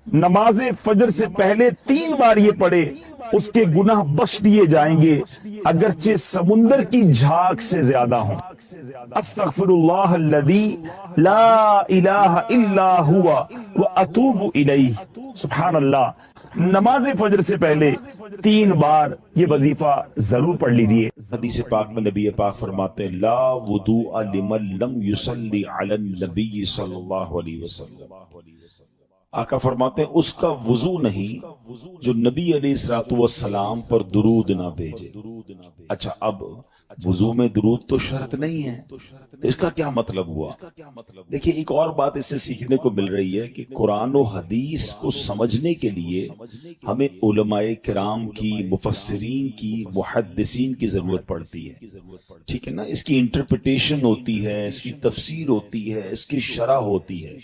نماز فجر سے پہلے 3 بار یہ پڑھے اس کے گناہ بخش دیے جائیں گے اگرچہ سمندر کی جھاگ سے زیادہ ہوں۔ استغفر اللہ الذی لا الہ الا ہوا واتوب الیہ۔ سبحان اللہ۔ نماز فجر سے پہلے 3 بار یہ وظیفہ ضرور پڑھ لیجئے۔ حدیث پاک میں نبی پاک فرماتے ہیں لا وضوء لمن لم یصلی علی النبی صلی اللہ علیہ وسلم۔ آقا فرماتے ہیں اس کا وضو نہیں جو نبی علیہ الصلوۃ والسلام پر درود نہ بھیجے۔ اچھا، اب وضو میں درود تو شرط نہیں ہے، تو اس کا کیا مطلب ہوا؟ دیکھیں ایک اور بات اس سے سیکھنے کو مل رہی ہے کہ قرآن و حدیث کو سمجھنے کے لیے ہمیں علماء کرام کی، مفسرین کی، محدثین کی ضرورت پڑتی ہے، ٹھیک ہے نا؟ اس کی انٹرپریٹیشن ہوتی ہے، اس کی تفسیر ہوتی ہے، اس کی شرح ہوتی ہے۔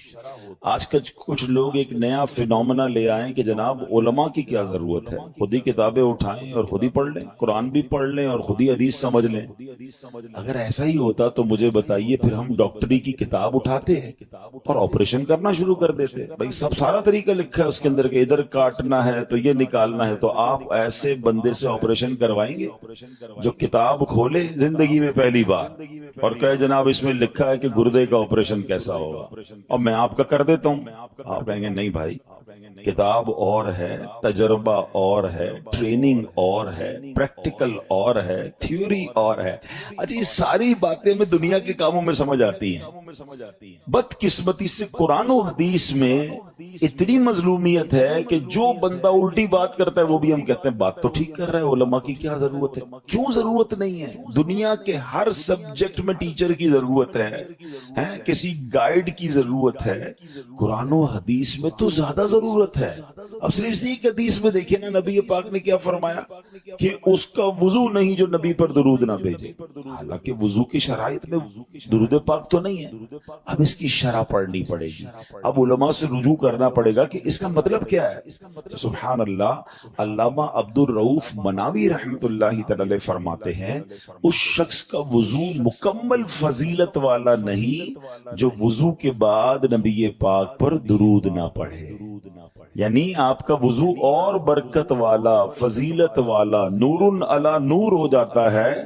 آج کل کچھ لوگ ایک نیا فینومنا لے آئیں کہ جناب علماء کی کیا ضرورت ہے، خود ہی کتابیں اٹھائیں اور خود ہی پڑھ لیں، قرآن بھی پڑھ لیں اور خود ہی حدیث سمجھ لیں۔ اگر ایسا ہی ہوتا تو مجھے بتائیے پھر ہم ڈاکٹری کی کتاب اٹھاتے ہیں اور آپریشن کرنا شروع کر دیتے۔ بھائی سب سارا طریقہ لکھا ہے اس کے اندر کہ ادھر کاٹنا ہے تو یہ نکالنا ہے، تو آپ ایسے بندے سے آپریشن کروائیں گے جو کتاب کھولے زندگی میں پہلی بار اور کہے جناب اس میں لکھا ہے کہ گردے کا آپریشن کیسا ہوگا اور میں آپ کا کر دیتا ہوں؟ آپ کہیں گے نہیں بھائی، کتاب اور ہے، تجربہ اور ہے، ٹریننگ اور ہے، پریکٹیکل اور ہے، تھیوری اور ہے۔ اچھا یہ ساری باتیں میں دنیا کے کاموں میں سمجھ آتی ہیں۔ بدقسمتی سے قرآن و حدیث میں اتنی مظلومیت ہے کہ جو بندہ الٹی بات کرتا ہے وہ بھی ہم کہتے ہیں بات تو ٹھیک کر رہا ہے، علماء کی کیا ضرورت ہے؟ کیوں ضرورت نہیں ہے؟ دنیا کے ہر سبجیکٹ میں ٹیچر کی ضرورت ہے، کسی گائیڈ کی ضرورت ہے، قرآن و حدیث میں تو زیادہ ضرورت ہے۔ اب صرف اسی حدیث میں دیکھیں نا نبی پاک نے کیا فرمایا کہ اس کا وضو نہیں جو نبی پر درود نہ بھیجے۔ حالانکہ وضو کی شرائط میں درود پاک تو نہیں ہے، اب اس کی شرح پڑھنی پڑے گی، اب علماء سے رجوع کرنا پڑے گا کہ اس کا مطلب کیا ہے۔ سبحان اللہ۔ علامہ عبد الرؤف مناوی رحمۃ اللہ تعالی فرماتے ہیں اس شخص کا وضو مکمل فضیلت والا نہیں جو وضو کے بعد نبی پاک پر درود نہ پڑھے۔ یعنی آپ کا وضو اور برکت والا، فضیلت والا، نور علی نور ہو جاتا ہے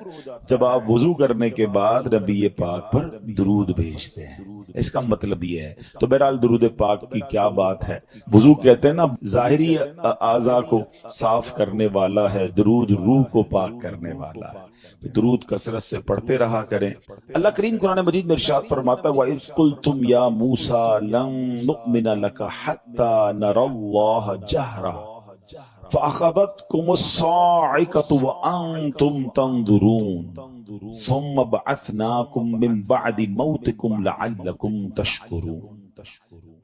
جب آپ وضو کرنے کے بعد نبی پاک پر درود بھیجتے ہیں۔ اس کا مطلب یہ ہے۔ تو بہرحال درود پاک کی کیا بات ہے؟ وضو کہتے ہیں نا ظاہری اعضاء کو صاف کرنے والا ہے، درود روح کو پاک کرنے والا ہے۔ درود کثرت سے پڑھتے رہا کریں۔ اللہ کریم قرآن مجید میں ارشاد فرماتا ہے وَإِذْ قُلْتُمْ يَا مُوسَىٰ لَن نُؤْمِنَ لَكَ حَتَّىٰ نَرَى اللَّهَ جَهْرَةً فَأَخَذَتْكُمُ الصَّاعِقَةُ وَأَنْتُمْ تَنظُرُونَ ثُمَّ بَعَثْنَاكُمْ مِنْ بَعْدِ مَوْتِكُمْ لَعَلَّكُمْ تَشْكُرُونَ۔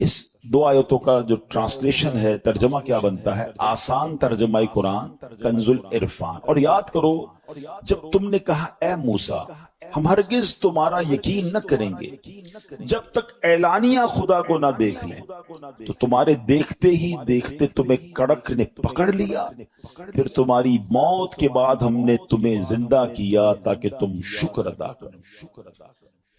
اس 2 آیتوں کا جو ٹرانسلیشن ہے، ترجمہ کیا بنتا ہے؟ آسان ترجمہ قرآن کنز العرفان۔ اور یاد کرو جب تم نے کہا اے موسیٰ ہم ہرگز تمہارا یقین نہ کریں گے جب تک اعلانیہ خدا کو نہ دیکھ لیں، تو تمہارے دیکھتے ہی دیکھتے تمہیں کڑک نے پکڑ لیا، پھر تمہاری موت کے بعد ہم نے تمہیں زندہ کیا تاکہ تم شکر ادا کرو۔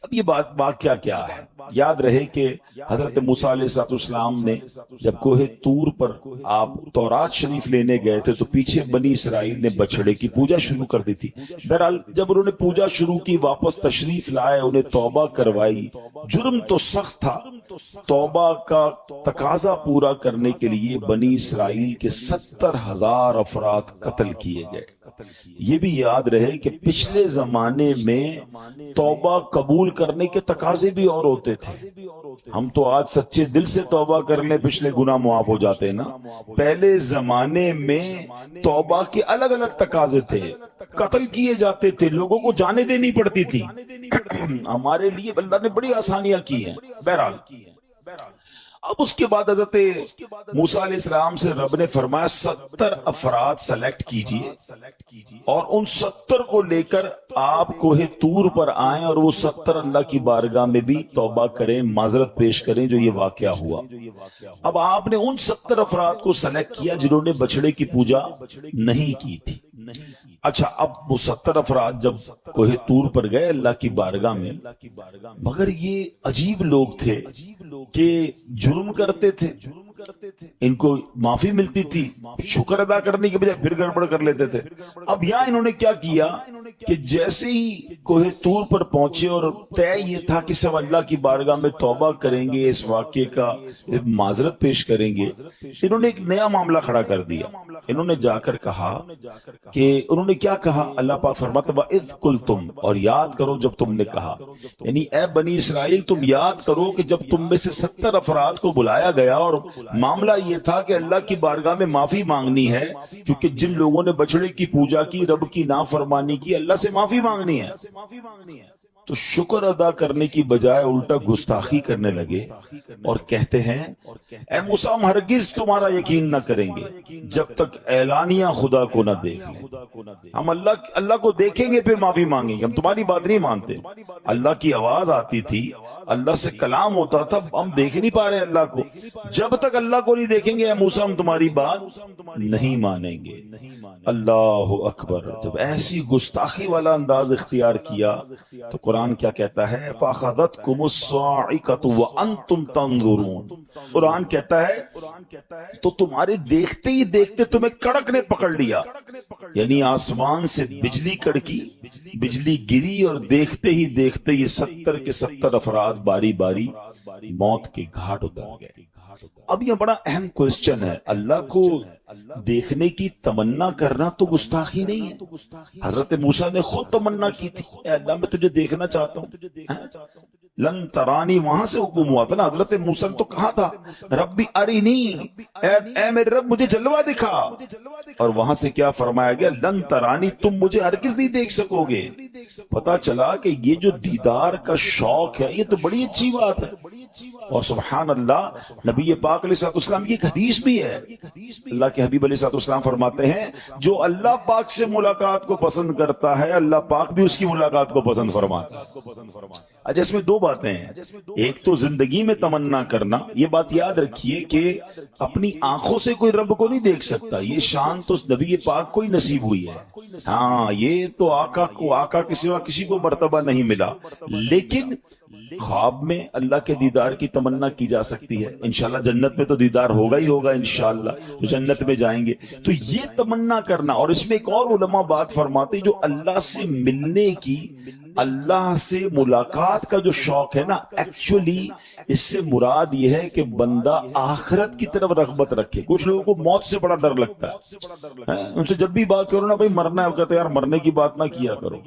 اب یہ بات کیا ہے؟ یاد رہے کہ حضرت موسیٰ علیہ السلام نے جب کوہ طور پر آپ تورات شریف لینے گئے تھے تو پیچھے بنی اسرائیل نے بچڑے کی پوجا شروع کر دی تھی۔ بہرحال جب انہوں نے پوجا شروع کی، واپس تشریف لائے، انہیں توبہ کروائی، جرم تو سخت تھا، توبہ کا تقاضا پورا کرنے کے لیے بنی اسرائیل کے 70,000 افراد قتل کیے گئے۔ یہ بھی یاد رہے کہ پچھلے زمانے میں توبہ قبول کرنے کے تقاضے بھی اور ہوتے تھے۔ ہم تو آج سچے دل سے توبہ کر لیں پچھلے گناہ معاف ہو جاتے ہیں نا، پہلے زمانے میں توبہ کے الگ الگ تقاضے تھے، قتل کیے جاتے تھے، لوگوں کو جانیں دینی پڑتی تھی۔ ہمارے لیے اللہ نے بڑی آسانیاں کی ہیں۔ بہرحال اب اس کے بعد حضرت موسیٰ علیہ السلام سے رب نے فرمایا 70 افراد سلیکٹ کیجئے اور ان 70 کو لے کر آپ کوہ طور پر آئیں اور وہ 70 اللہ کی بارگاہ میں بھی توبہ کریں، معذرت پیش کریں جو یہ واقعہ ہوا۔ اب آپ نے ان 70 افراد کو سلیکٹ کیا جنہوں نے بچڑے کی پوجا نہیں کی تھی۔ اچھا اب وہ 70 افراد جب کوہ طور پر گئے اللہ کی بارگاہ میں، مگر یہ عجیب لوگ تھے کہ جرم کرتے تھے، ان کو معافی ملتی تھی، شکر ادا کرنے کے بجائے پھر گڑبڑ کر لیتے تھے۔ اب یہاں انہوں نے کیا کیا کہ جیسے ہی کوہ طور پر پہنچے اور طے یہ تھا کہ سب اللہ کی بارگاہ میں توبہ کریں گے، اس واقعے کا معذرت پیش کریں گے، انہوں نے ایک نیا معاملہ کھڑا کر دیا۔ انہوں نے جا کر کہا کہ انہوں نے کیا کہا، اللہ پاک فرماتا ہے وَإِذْ قُلْتُمْ، اور یاد کرو جب تم نے کہا، یعنی اے بنی اسرائیل تم یاد کرو کہ جب تم میں سے 70 افراد کو بلایا گیا اور معاملہ یہ تھا کہ اللہ کی بارگاہ میں معافی مانگنی ہے، کیونکہ جن لوگوں نے بچڑے کی پوجا کی، رب کی نافرمانی کی، اللہ سے معافی مانگنی ہے، تو شکر ادا کرنے کی بجائے الٹا گستاخی کرنے لگے اور کہتے ہیں اے موسیٰ ہم ہرگز تمہارا یقین نہ کریں گے جب تک اعلانیہ خدا کو نہ دیکھ لیں۔ ہم اللہ کو دیکھیں گے پھر معافی مانگیں گے، ہم تمہاری بات نہیں مانتے۔ اللہ کی آواز آتی تھی، اللہ سے کلام ہوتا تھا، ہم دیکھ نہیں پا رہے اللہ کو، جب تک اللہ کو نہیں دیکھیں گے اے موسیٰ ہم تمہاری بات نہیں مانیں گے۔ اللہ اکبر، جب ایسی گستاخی والا انداز اختیار کیا تو قرآن کیا کہتا ہے فَأَخَذَتْكُمُ الصَّاعِقَةُ وَأَنْتُمْ تَنظُرُونَ، قرآن کہتا ہے تو تمہارے دیکھتے ہی دیکھتے تمہیں کڑک نے پکڑ لیا، یعنی آسمان سے بجلی کڑکی، بجلی گری اور دیکھتے ہی دیکھتے یہ 70 کے 70 افراد باری باری موت کے گھاٹ اتر گئے۔ اب یہ بڑا اہم کوسچن ہے، اللہ کو دیکھنے کی تمنا کرنا تو گستاخی نہیں ہے؟ حضرت موسیٰ نے خود تمنا کی تھی، اے اللہ میں تجھے دیکھنا چاہتا ہوں، لن ترانی، وہاں سے حکم ہوا تھا نا۔ حضرت موسیٰ نے تو کہا تھا ربی ارینی، اے میرے رب مجھے جلوہ دکھا، اور وہاں سے کیا فرمایا گیا لن ترانی، تم مجھے ہرگز نہیں دیکھ سکو گے۔ پتا چلا کہ یہ جو دیدار کا شوق ہے یہ تو بڑی اچھی بات ہے، اور سبحان اللہ نبی پاک علیہ السلام کی ایک حدیث بھی ہے، اللہ کے حبیب علیہ السلام فرماتے ہیں جو اللہ پاک سے ملاقات کو پسند کرتا ہے اللہ پاک بھی اس کی ملاقات کو پسند فرماتا ہے۔ اچھا اس میں دو باتیں ہیں، ایک تو زندگی میں تمنا کرنا، یہ بات یاد رکھیے کہ اپنی آنکھوں سے کوئی رب کو نہیں دیکھ سکتا، یہ شان تو نبی پاک کو ہی نصیب ہوئی ہے، ہاں یہ تو آقا کے سوا کسی کو مرتبہ نہیں ملا، لیکن خواب میں اللہ کے دیدار کی تمنا کی جا سکتی ہے۔ انشاءاللہ جنت میں تو دیدار ہوگا ہی ہوگا، انشاءاللہ جنت میں جائیں گے تو یہ تمنا کرنا۔ اور اس میں ایک اور علماء بات فرماتے جو اللہ سے ملنے کی، اللہ سے ملاقات کا جو شوق ہے نا، ایکچولی اس سے مراد یہ ہے کہ بندہ آخرت کی طرف رغبت رکھے۔ کچھ لوگوں کو موت سے بڑا ڈر لگتا ہے، ان سے جب بھی بات کرو نا بھائی مرنا ہے، وہ کہتے ہیں یار مرنے کی بات نہ کیا کرو،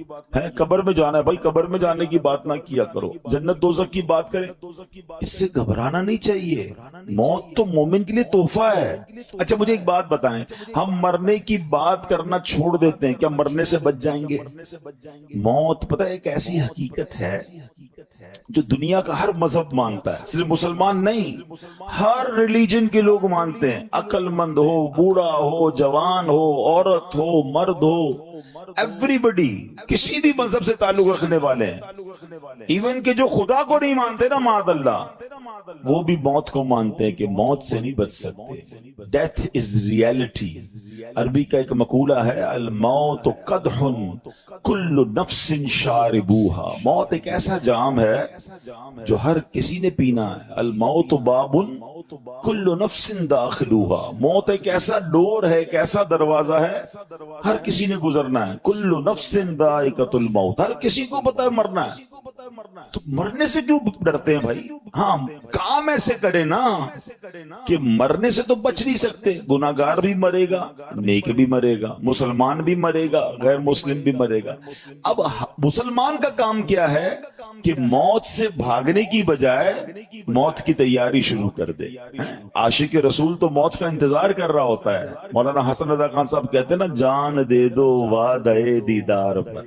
قبر میں جانا ہے بھائی قبر میں جانے کی بات نہ کیا کرو، جنت دوزخ کی بات کریں، اس سے گھبرانا نہیں چاہیے، موت تو مومن کے لیے تحفہ ہے۔ اچھا مجھے ایک بات بتائیں، ہم مرنے کی بات کرنا چھوڑ دیتے ہیں، کیا مرنے سے بچ جائیں گے؟ موت پتہ ہے ایک ایسی حقیقت ہے جو دنیا کا ہر مذہب مانتا ہے، صرف مسلمان نہیں، ہر ریلیجن کے لوگ مانتے ہیں، عقل مند ہو، بوڑھا ہو، جوان ہو، عورت ہو، مرد ہو، ایوری بڈی، کسی بھی مذہب سے تعلق رکھنے والے ہیں، ایون کہ جو خدا کو نہیں مانتے نا معاذ اللہ، وہ بھی موت کو مانتے ہیں کہ موت سے نہیں بچ سکتے۔ Death is reality. عربی کا ایک مقولہ ہے الموت قدح کل نفس شاربوہا، موت ایک ایسا جام ہے جو ہر کسی نے پینا ہے۔ الموت باب کل نفس داخلوہا، موت ایک ایسا ڈور ہے، ایک ایسا دروازہ ہے، ہر کسی نے گزرنا ہے۔ کل نفس ذائقۃ الموت، ہر کسی کو پتہ ہے مرنا ہے، تو مرنے سے کیوں ڈرتے ہیں بھائی؟ ہاں کام ایسے کرے نا کہ مرنے سے تو بچ نہیں سکتے، گناہگار بھی مرے گا، نیک بھی مرے گا، مسلمان بھی مرے گا، غیر مسلم بھی مرے گا۔ اب مسلمان کا کام کیا ہے کہ موت سے بھاگنے کی بجائے موت کی تیاری شروع کر دے۔ عاشق رسول تو موت کا انتظار کر رہا ہوتا ہے۔ مولانا حسن رضا خان صاحب کہتے ہیں نا جان دے دو وعدہ دیدار پر،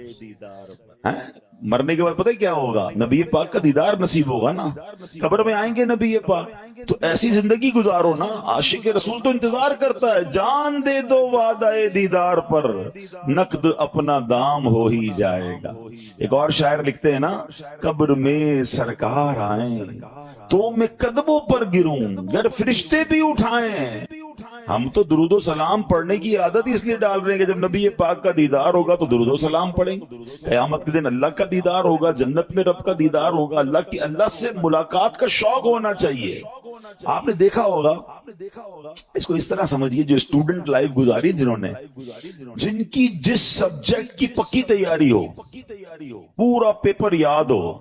مرنے کے بعد پتہ کیا ہوگا؟ نبی پاک کا دیدار نصیب ہوگا نا، قبر میں آئیں گے نبی پاک، تو ایسی زندگی گزارو نا۔ عاشق رسول تو انتظار کرتا ہے جان دے دو وعدہ دیدار پر، نقد اپنا دام ہو ہی جائے گا۔ ایک اور شاعر لکھتے ہیں نا قبر میں سرکار آئیں تو میں قدموں پر گروں گر فرشتے بھی اٹھائیں۔ ہم تو درود و سلام پڑھنے کی عادت اس لیے ڈال رہے ہیں کہ جب نبی پاک کا دیدار ہوگا تو درود و سلام پڑھیں گے، قیامت کے دن اللہ کا دیدار ہوگا، جنت میں رب کا دیدار ہوگا، اللہ سے ملاقات کا شوق ہونا چاہیے۔ آپ نے دیکھا ہوگا، اس کو اس طرح سمجھیے، جو اسٹوڈنٹ لائف گزاری جنہوں نے، جن کی جس سبجیکٹ کی پکی تیاری ہو، پورا پیپر یاد ہو،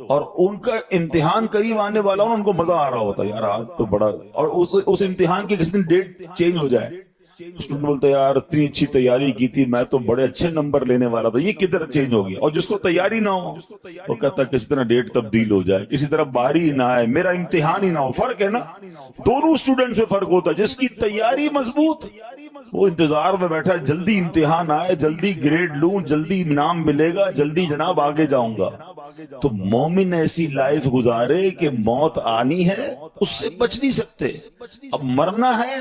اور ان کا امتحان قریب آنے والا ہو، ان کو مزہ آ رہا ہوتا ہے، یار آج تو بڑا، اور اس امتحان کی کسی دن ڈیٹ چینج ہو جائے، اسٹوڈنٹ بولتا ہے یار اتنی اچھی تیاری کی تھی، میں تو بڑے اچھے نمبر لینے والا تھا، یہ کدھر چینج ہو گیا؟ اور جس کو تیاری نہ ہو وہ کہتا ہے کسی طرح ڈیٹ تبدیل ہو جائے، کسی طرح باری نہ آئے، میرا امتحان ہی نہ ہو۔ فرق ہے نا، دونوں اسٹوڈنٹ سے فرق ہوتا ہے۔ جس کی تیاری مضبوط، وہ انتظار میں بیٹھا ہے جلدی امتحان آئے، جلدی گریڈ لوں، جلدی انعام ملے گا، جلدی جناب آگے جاؤں گا۔ تو مومن ایسی لائف گزارے کہ موت آنی ہے، اس سے بچ نہیں سکتے، اب مرنا ہے،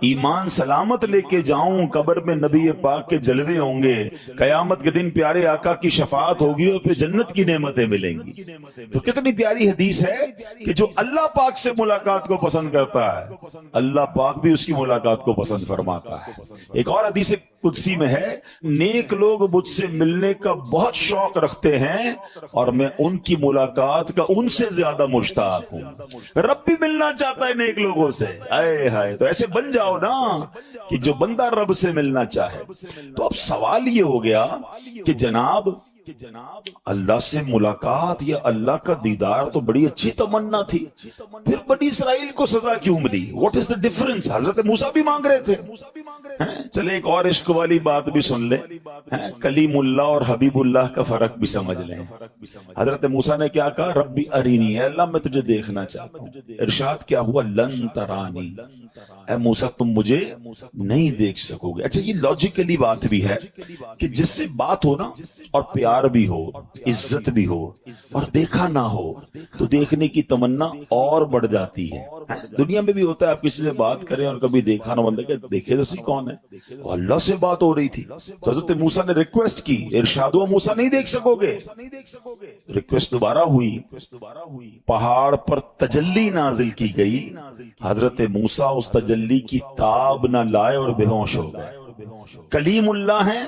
ایمان سلامت لے کے جاؤں، قبر میں نبی پاک کے جلوے ہوں گے، قیامت کے دن پیارے آقا کی شفاعت ہوگی اور پھر جنت کی نعمتیں ملیں گی۔ تو کتنی پیاری حدیث ہے کہ جو اللہ پاک سے ملاقات کو پسند کرتا ہے، اللہ پاک بھی اس کی ملاقات کو پسند فرماتا ہے۔ ایک اور حدیث قدسی میں ہے، نیک لوگ مجھ سے ملنے کا بہت شوق رکھتے ہیں اور میں ان کی ملاقات کا ان سے زیادہ مشتاق ہوں۔ رب بھی ملنا چاہتا ہے نیک لوگوں سے، اے ہائے، تو ایسے بن جاؤ نا کہ جو بندہ رب سے ملنا چاہے۔ تو اب سوال یہ ہو گیا کہ جناب اللہ سے ملاقات یا اللہ کا دیدار تو بڑی اچھی تمنا تھی، پھر بنی اسرائیل کو سزا کیوں ملی؟ What is the difference? حضرت موسیٰ بھی مانگ رہے تھے۔ چلے ایک اور عشق والی بات بھی سن لیں، کلیم اللہ اور حبیب اللہ کا فرق بھی سمجھ لیں۔ حضرت موسیٰ نے کیا کہا؟ ربی ارینی، اے اللہ میں تجھے دیکھنا چاہتا ہوں۔ ارشاد کیا ہوا؟ لن ترانی، اے موسیٰ تم مجھے نہیں دیکھ سکو گے۔ اچھا، یہ لاجیکلی بات بھی ہے کہ جس سے بات ہو نا، اور پیار بھی ہو، عزت بھی ہو، اور دیکھا نہ ہو، تو دیکھنے کی تمنا اور بڑھ جاتی ہے۔ دنیا میں بھی ہوتا ہے، آپ کسی سے بات کریں اور کبھی دیکھا نہ بندے کہ دیکھے تو سی کون ہے، وہ اللہ سے بات ہو رہی تھی، تو حضرت موسیٰ نے ریکویسٹ کی، ارشاد ہوا موسیٰ نہیں دیکھ سکو گے۔ ریکویسٹ دوبارہ ہوئی، پہاڑ پر تجلی نازل کی گئی، حضرت موسیٰ اس تجلی کی تاب نہ لائے اور بے ہوش ہو گئے۔ کلیم اللہ ہیں،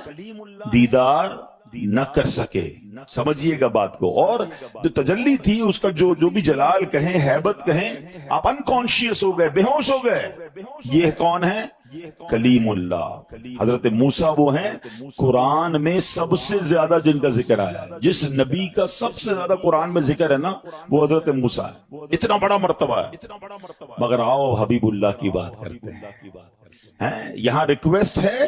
دیدار نہ کر سکے، سمجھیے گا بات کو۔ اور جو تجلی تھی اس کا جو بھی جلال کہیں، ہیبت کہیں، آپ انکانشیس ہو گئے، بے ہوش ہو گئے۔ یہ کون ہے؟ کلیم اللہ۔ حضرت موسیٰ وہ ہیں قرآن میں سب سے زیادہ جن کا ذکر آیا ہے، جس نبی کا سب سے زیادہ قرآن میں ذکر ہے نا، وہ حضرت موسیٰ ہے۔ اتنا بڑا مرتبہ ہے۔ مگر آؤ حبیب اللہ کی بات کرتے ہیں۔ یہاں ریکویسٹ ہے،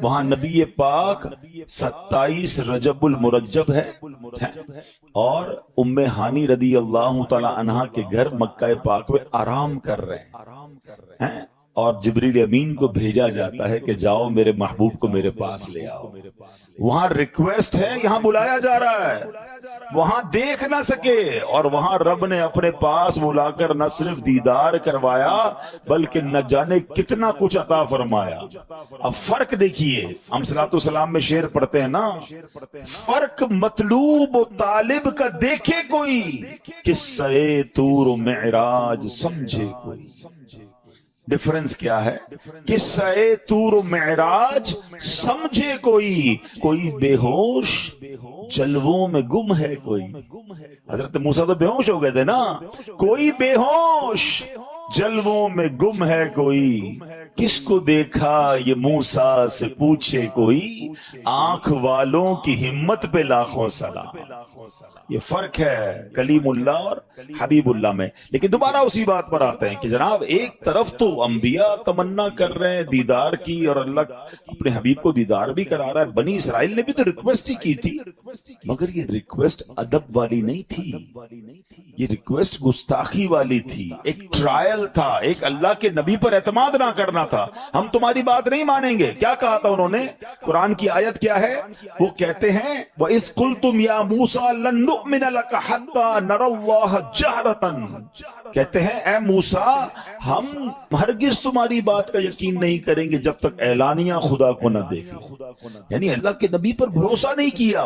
وہاں نبی پاک 27 رجب المرجب ہے، اور ام ہانی رضی اللہ تعالی عنہا کے گھر مکہ پاک میں آرام کر رہے ہیں، اور جبریل امین کو بھیجا جاتا ہے کہ جاؤ میرے محبوب کو میرے پاس لے آؤ۔ وہاں ریکویسٹ ہے، یہاں بلایا جا رہا ہے، وہاں دیکھ نہ سکے، اور وہاں رب نے اپنے پاس بلا کر نہ صرف دیدار کروایا بلکہ نہ جانے کتنا کچھ عطا فرمایا۔ اب فرق دیکھیے، ہم صلاۃ والسلام میں شعر پڑھتے ہیں نا، فرق مطلوب و طالب کا دیکھے کوئی، قصہ طور و معراج سمجھے کوئی۔ ڈفرنس کیا ہے؟ قصہ طور و معراج سمجھے کوئی، کوئی بے ہوش جلووں میں گم ہے کوئی۔ حضرت موسیٰ تو بے ہوش ہو گئے تھے نا، کوئی بے ہوش جلووں میں گم ہے کوئی، کس کو دیکھا یہ موسیٰ سے پوچھے کوئی، آنکھ والوں کی ہمت پہ لاکھوں سلام۔ یہ فرق ہے کلیم اللہ اور حبیب اللہ میں۔ لیکن دوبارہ اسی بات پر آتے ہیں کہ جناب ایک طرف تو انبیاء تمنا کر رہے ہیں دیدار کی، اور اللہ اپنے حبیب کو دیدار بھی کرا رہا ہے۔ بنی اسرائیل نے بھی تو ریکویسٹ ہی کی تھی، مگر یہ ریکویسٹ ادب والی نہیں تھی، یہ ریکویسٹ گستاخی والی تھی، ایک ٹرائل تھا، ایک اللہ کے نبی پر اعتماد نہ کرنا تھا۔ ہم تمہاری بات نہیں مانیں گے۔ کیا کہا تھا انہوں نے؟ قرآن کی آیت کیا ہے؟ وہ کہتے ہیں وَإِذْ قُلْتُمْ يَا مُوسَىٰ لَن نُؤْمِنَ لَكَ حَتَّىٰ نَرَى اللَّهَ جَهْرَةً، کہتے ہیں اے موسیٰ ہم ہرگز تمہاری بات کا یقین نہیں کریں گے جب تک اعلانیہ خدا کو نہ دیکھیں۔ یعنی اللہ کے نبی پر بھروسہ نہیں کیا،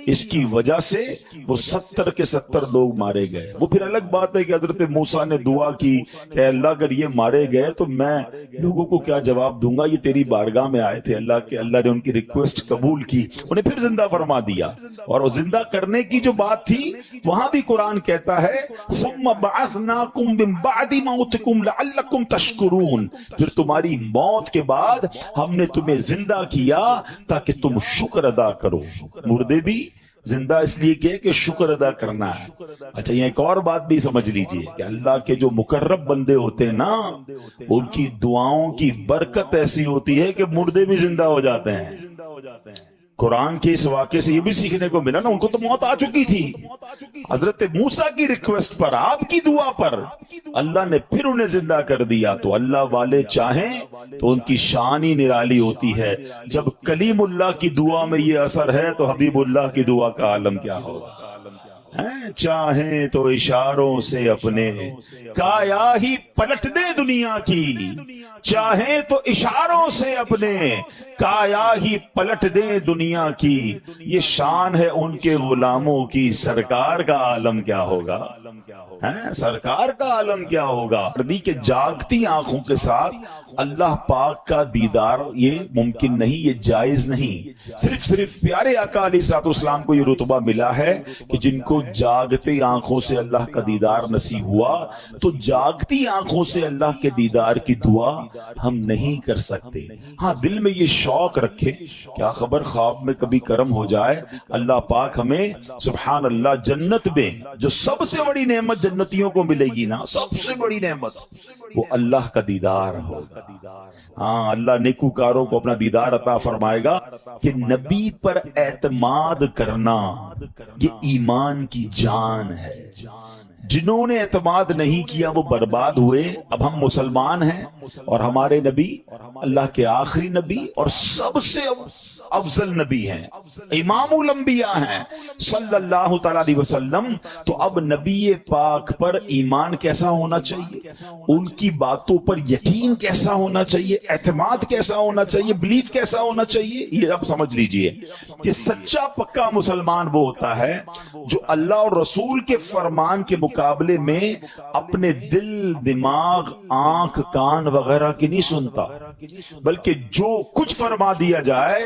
اس کی وجہ سے وہ 70 کے 70 لوگ مارے گئے۔ وہ پھر الگ بات ہے کہ حضرت موسیٰ نے دعا کی کہ اللہ اگر یہ مارے گئے تو میں لوگوں کو کیا جواب دوں گا، یہ تیری بارگاہ میں آئے تھے اللہ کے، اللہ نے ان کی ریکویسٹ قبول کی، انہیں پھر زندہ فرما دیا۔ اور وہ زندہ کرنے کی جو بات تھی وہاں بھی قرآن کہتا ہے ثم بعثنا بَعَثْنَاكُمْ مِنْ بَعْدِ مَوْتِكُمْ لَعَلَّكُمْ تَشْكُرُونَ، پھر تمہاری موت کے بعد ہم نے تمہیں زندہ کیا تاکہ تم شکر ادا کرو۔ مردے بھی زندہ اس لیے کہ شکر ادا کرنا ہے۔ اچھا یہ ایک اور بات بھی سمجھ لیجئے کہ اللہ کے جو مقرب بندے ہوتے ہیں نا، ان کی دعاؤں کی برکت ایسی ہوتی ہے کہ مردے بھی زندہ ہو جاتے ہیں۔ قرآن کے اس واقعے سے یہ بھی سیکھنے کو ملا نا، ان کو تو موت آ چکی تھی، حضرت موسیٰ کی ریکویسٹ پر، آپ کی دعا پر اللہ نے پھر انہیں زندہ کر دیا۔ تو اللہ والے چاہیں تو ان کی شان ہی نرالی ہوتی ہے۔ جب کلیم اللہ کی دعا میں یہ اثر ہے تو حبیب اللہ کی دعا کا عالم کیا ہوگا؟ چاہیں تو اشاروں سے اپنے کایا ہی پلٹ دے دنیا کی، چاہیں تو اشاروں سے اپنے کایا ہی پلٹ دے دنیا کی۔ یہ شان ہے ان کے غلاموں کی، سرکار کا عالم کیا ہوگا؟ سرکار کا عالم کیا ہوگا؟ کہ جاگتی آنکھوں کے ساتھ اللہ پاک کا دیدار یہ ممکن نہیں، یہ جائز نہیں۔ صرف پیارے آقا علیہ الصلوۃ والسلام کو یہ رتبہ ملا ہے کہ جن کو جاگتی آنکھوں سے اللہ کا دیدار نصیب ہوا، تو جاگتی آنکھوں سے اللہ کے دیدار کی دعا ہم نہیں کر سکتے۔ ہاں دل میں یہ شوق رکھے، کیا خبر خواب میں کبھی کرم ہو جائے، اللہ پاک ہمیں سبحان اللہ جنت میں جو سب سے بڑی نعمت جنتیوں کو ملے گی نا، سب سے بڑی نعمت وہ اللہ کا دیدار ہوگا۔ ہاں اللہ نیکوکاروں کو اپنا دیدار عطا فرمائے گا کہ نبی پر اعتماد کرنا یہ ایمان کی جان ہے۔ جنہوں نے اعتماد نہیں کیا وہ برباد ہوئے۔ اب ہم مسلمان ہیں اور ہمارے نبی اللہ کے آخری نبی اور سب سے افضل نبی ہیں، امام الانبیاء ہیں صلی اللہ تعالی علیہ وسلم۔ تو اب نبی پاک پر ایمان کیسا ہونا چاہیے، ان کی باتوں پر یقین کیسا ہونا چاہیے، اعتماد کیسا ہونا چاہیے، بلیف کیسا ہونا چاہیے، یہ اب سمجھ لیجئے کہ سچا پکا مسلمان وہ ہوتا ہے جو اللہ اور رسول کے فرمان کے مقابلے میں اپنے دل، دماغ، آنکھ، کان وغیرہ کی نہیں سنتا، بلکہ جو کچھ فرما دیا جائے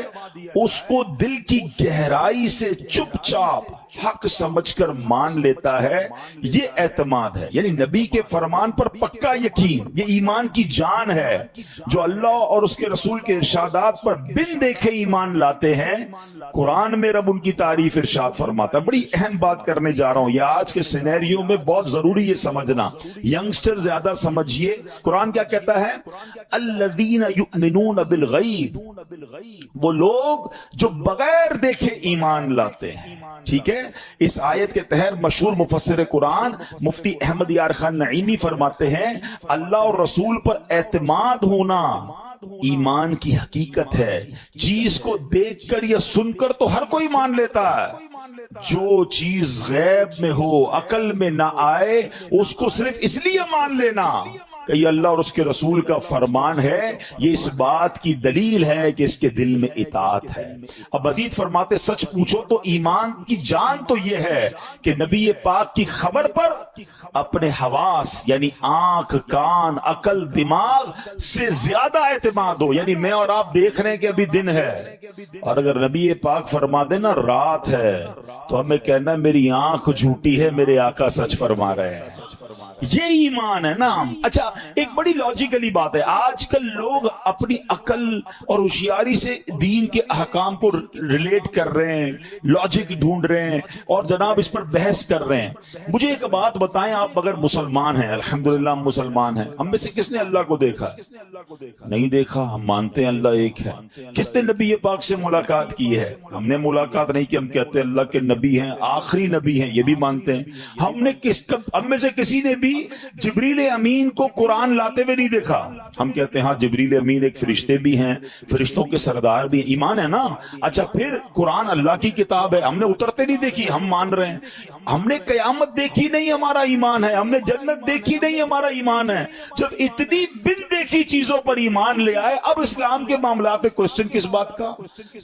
اس کو دل کی گہرائی سے چپ چاپ حق سمجھ کر مان لیتا ہے۔ یہ اعتماد ہے، یعنی نبی کے فرمان پر پکا یقین، یہ ایمان کی جان ہے۔ جو اللہ اور اس کے رسول کے ارشادات پر بن دیکھے ایمان لاتے ہیں، قرآن میں رب ان کی تعریف ارشاد فرماتا ہے۔ بڑی اہم بات کرنے جا رہا ہوں، یہ آج کے سینیریو میں بہت ضروری ہے سمجھنا، ینگسٹر زیادہ سمجھیے۔ قرآن کیا کہتا ہے؟ الذین یؤمنون بالغیب، وہ لوگ جو بغیر دیکھے ایمان لاتے ہیں۔ ٹھیک ہے، اس آیت کے تحت مشہور مفسر قرآن مفتی احمد یار خان نعیمی فرماتے ہیں اللہ اور رسول پر اعتماد ہونا ایمان کی حقیقت ہے۔ چیز کو دیکھ کر یا سن کر تو ہر کوئی مان لیتا ہے، جو چیز غیب میں ہو، عقل میں نہ آئے، اس کو صرف اس لیے مان لینا کہ یہ اللہ اور اس کے رسول کا فرمان ہے، یہ اس بات کی دلیل ہے کہ اس کے دل میں اطاعت ہے۔ اب مزید فرماتے سچ پوچھو تو ایمان کی جان تو یہ ہے کہ نبی پاک کی خبر پر اپنے حواس یعنی آنکھ، کان، عقل، دماغ سے زیادہ اعتماد ہو۔ یعنی میں اور آپ دیکھ رہے ہیں کہ ابھی دن ہے، اور اگر نبی پاک فرما دے نا رات ہے، تو ہمیں کہنا میری آنکھ جھوٹی ہے، میرے آقا سچ فرما رہے ہیں۔ یہ ایمان ہے نا۔ اچھا ایک بڑی لاجیکلی بات ہے، آج کل لوگ اپنی عقل اور ہوشیاری سے دین کے احکام کو ریلیٹ کر رہے ہیں، لاجک ڈھونڈ رہے ہیں اور جناب اس پر بحث کر رہے ہیں۔ مجھے ایک بات بتائیں، آپ اگر مسلمان ہیں، الحمدللہ ہم مسلمان ہیں، ہم میں سے کس نے اللہ کو دیکھا ہے؟ نہیں دیکھا، ہم مانتے ہیں اللہ ایک ہے۔ کس نے نبی پاک سے ملاقات کی ہے؟ ہم نے ملاقات نہیں کی، ہم کہتے ہیں اللہ کے نبی ہیں، آخری نبی ہیں، یہ بھی مانتے ہیں۔ ہم میں سے کسی نے بھی جبریل امین کو قرآن لاتے ہوئے نہیں دیکھا، ہم کہتے ہیں ہاں جبریل امین ایک فرشتے بھی ہیں، فرشتوں کے سردار بھی ہیں، ایمان ہے نا۔ اچھا پھر قرآن اللہ کی کتاب ہے، ہم نے اترتے نہیں دیکھی، ہم مان رہے ہیں۔ ہم نے قیامت دیکھی نہیں، ہمارا ایمان ہے۔ ہم نے جنت دیکھی نہیں، ہمارا ایمان ہے۔ جب اتنی بن دیکھی چیزوں پر ایمان لے آئے، اب اسلام کے معاملات پہ کوسچن کس بات کا؟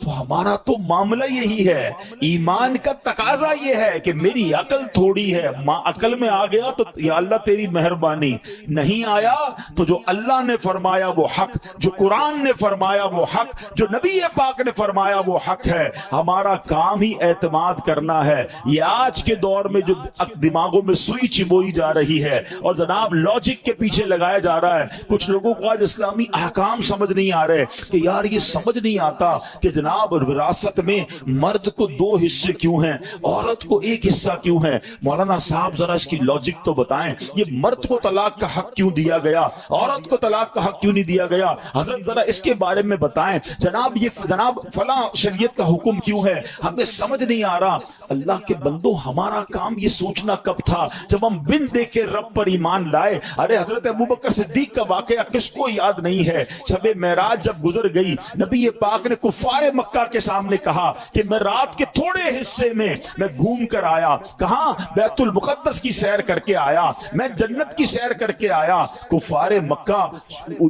تو ہمارا تو معاملہ یہی ہے، ایمان کا تقاضا یہ ہے کہ میری عقل تھوڑی ہے، عقل میں آ گیا تو یا اللہ اللہ تیری مہربانی، نہیں آیا تو جو اللہ نے فرمایا وہ حق، جو قرآن نے فرمایا وہ حق، جو نبی پاک نے فرمایا وہ حق ہے۔ ہمارا کام ہی اعتماد کرنا ہے۔ یہ آج کے دور میں جو دماغوں میں سوئی چبوئی جا رہی ہے اور جناب لاجک کے پیچھے لگایا جا رہا ہے، کچھ لوگوں کو آج اسلامی احکام سمجھ نہیں آ رہے کہ یار یہ سمجھ نہیں آتا کہ جناب وراثت میں مرد کو 2 حصے کیوں ہیں، عورت کو 1 حصہ کیوں ہے۔ مولانا صاحب ذرا اس کی لاجک تو بتائیں، یہ مرد کو طلاق کا حق کیوں دیا گیا، عورت کو طلاق کا حق کیوں نہیں دیا گیا؟ حضرت ذرا اس کے بارے میں بتائیں۔ جناب یہ جناب فلاں شریعت کا حکم کیوں ہے، ہمیں سمجھ نہیں آ رہا۔ اللہ کے بندو، ہمارا کام یہ سوچنا کب تھا جب ہم بن دیکھے رب پر ایمان لائے۔ ارے حضرت ابوبکر صدیق کا واقعہ کس کو یاد نہیں ہے؟ شب معراج جب گزر گئی، نبی پاک نے کفار مکہ کے سامنے کہا کہ میں رات کے تھوڑے حصے میں گھوم کر آیا، کہاں؟ بیت المقدس کی سیر کر کے آیا، میں جنت کی سیر کر کے آیا۔ کفار مکہ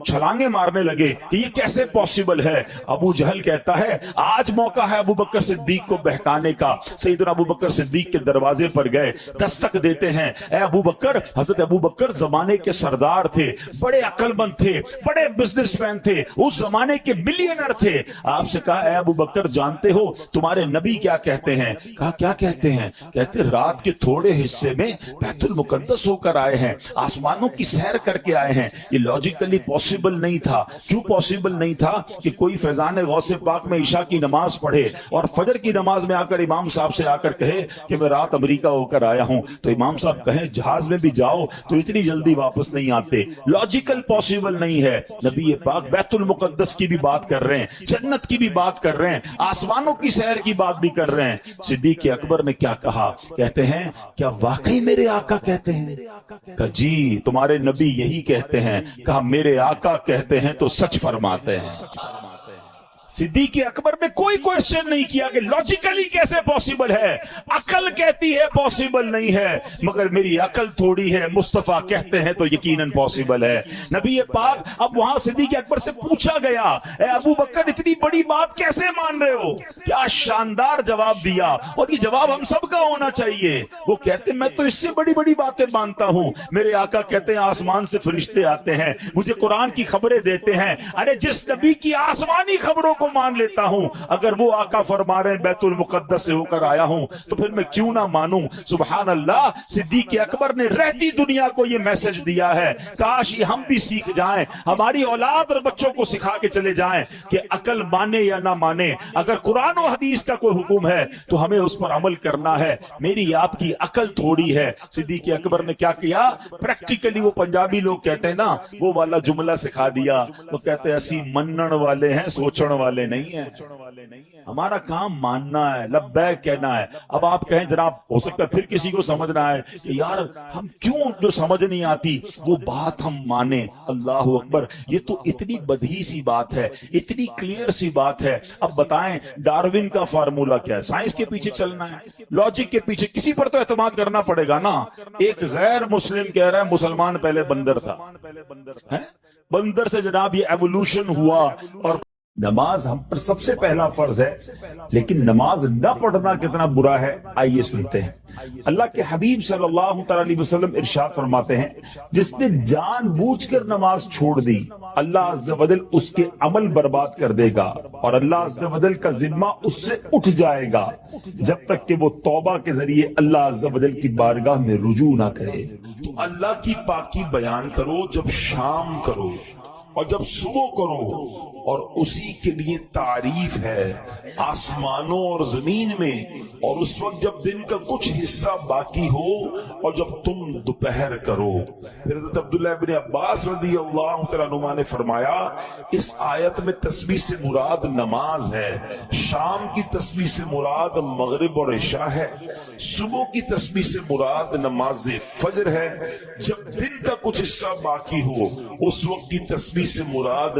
چھلانگیں مارنے لگے کہ یہ کیسے پاسبل ہے؟ ابو جہل کہتا ہے آج موقع ہے ابوبکر صدیق کو بہکانے کا۔ سیدنا ابوبکر صدیق کے دروازے پر گئے، دستک دیتے ہیں، اے ابوبکر۔ حضرت ابوبکر زمانے کے سردار تھے، بڑے عقل مند تھے، بڑے بزنس مین تھے، اس زمانے کے ملینئر تھے۔ آپ سے کہا اے ابوبکر جانتے ہو تمہارے نبی کیا کہتے ہیں؟ کہا کیا کہتے ہیں؟ کہتے رات کے تھوڑے حصے میں بیت المقدس ہو کر آئے ہیں، آسمانوں کی سیر کر کے آئے ہیں۔ یہ لاجیکلی پاسبل نہیں تھا۔ کیوں پاسبل نہیں تھا؟ کہ کوئی فیضان غوث پاک میں عشاء کی نماز پڑھے اور فجر کی نماز میں آ کر امام صاحب سے آ کر کہے کہ میں رات امریکہ ہو کر آیا ہوں، تو امام صاحب کہیں جہاز میں بھی جاؤ تو اتنی جلدی واپس نہیں آتے۔ لاجیکل پاسبل نہیں ہے۔ نبی پاک بیت المقدس کی بھی بات کر رہے ہیں، جنت کی بھی بات کر رہے ہیں، آسمانوں کی سیر کی بات بھی کر رہے ہیں۔ صدیق اکبر نے کیا کہا؟ کہتے ہیں کیا واقعی میرے آقا کہتے ہیں؟ کہا جی تمہارے نبی یہی کہتے ہیں۔ کہا میرے آقا کہتے ہیں تو سچ فرماتے ہیں۔ صدیق اکبر نے کوئی کوشچن نہیں کیا کہ لاجیکلی کیسے پاسبل ہے۔ عقل کہتی ہے پاسبل نہیں ہے، مگر میری عقل تھوڑی ہے، مصطفیٰ کہتے ہیں تو یقیناً پاسبل ہے۔ نبی پاک اب وہاں صدیق اکبر سے پوچھا گیا اے ابو بکر اتنی بڑی بات کیسے مان رہے ہو؟ کیا شاندار جواب دیا، اور یہ جواب ہم سب کا ہونا چاہیے۔ وہ کہتے میں تو اس سے بڑی بڑی باتیں مانتا ہوں۔ میرے آقا کہتے ہیں آسمان سے فرشتے آتے ہیں، مجھے قرآن کی خبریں دیتے ہیں۔ ارے جس نبی کی آسمانی خبروں کو مان لیتا ہوں، اگر وہ آقا فرما رہے ہیں بیت المقدس سے ہو کر آیا ہوں تو پھر میں کیوں نہ مانوں؟ سبحان اللہ۔ صدیق اکبر نے رہتی دنیا کو یہ میسج دیا ہے، کاش یہ ہم بھی سیکھ جائیں، ہماری اولاد اور بچوں کو سکھا کے چلے جائیں کہ عقل مانے یا نہ مانے، اگر قرآن و حدیث کا کوئی حکم ہے تو ہمیں اس پر عمل کرنا ہے۔ میری آپ کی عقل تھوڑی ہے۔ صدیق اکبر نے کیا کیا؟ پریکٹیکلی وہ پنجابی لوگ کہتے ہیں نا، وہ والا جملہ سکھا دیا۔ وہ کہتے ہیں اسی منن والے ہیں، سوچن والے نہیں ہیں۔ ہمارا کام ماننا ہے، لبیک کہنا ہے۔ اب آپ کہیں جناب ہو سکتا ہے پھر کسی کو سمجھنا ہے کہ یار ہم کیوں جو سمجھ نہیں آتی وہ بات ہم مانیں۔ اللہ اکبر، یہ تو اتنی بدیہی سی بات ہے، اتنی کلیئر سی بات ہے۔ اب بتائیں ڈارون کا فارمولا کیا ہے؟ سائنس کے پیچھے چلنا ہے، لاجک کے پیچھے، کسی پر تو اعتماد کرنا پڑے گا نا۔ ایک غیر مسلم کہہ رہا ہے مسلمان پہلے بندر تھا، بندر سے جناب یہ ایوولوشن ہوا۔ اور نماز ہم پر سب سے پہلا فرض ہے، لیکن نماز نہ پڑھنا کتنا برا ہے آئیے سنتے ہیں۔ اللہ کے حبیب صلی اللہ تعالی علیہ وسلم ارشاد فرماتے ہیں جس نے جان بوجھ کر نماز چھوڑ دی اللہ عز و جل اس کے عمل برباد کر دے گا، اور اللہ عز و جل کا ذمہ اس سے اٹھ جائے گا جب تک کہ وہ توبہ کے ذریعے اللہ عز و جل کی بارگاہ میں رجوع نہ کرے۔ تو اللہ کی پاکی بیان کرو جب شام کرو اور جب صبح کرو، اور اسی کے لیے تعریف ہے آسمانوں اور زمین میں، اور اس وقت جب دن کا کچھ حصہ باقی ہو اور جب تم دوپہر کرو۔ پھر حضرت عبداللہ ابن عباس رضی اللہ تعالیٰ عنہما نے فرمایا اس آیت میں تسبیح سے مراد نماز ہے، شام کی تسبیح سے مراد مغرب اور عشاء ہے، صبح کی تسبیح سے مراد نماز فجر ہے، جب دن کا کچھ حصہ باقی ہو اس وقت کی تسبیح سے مراد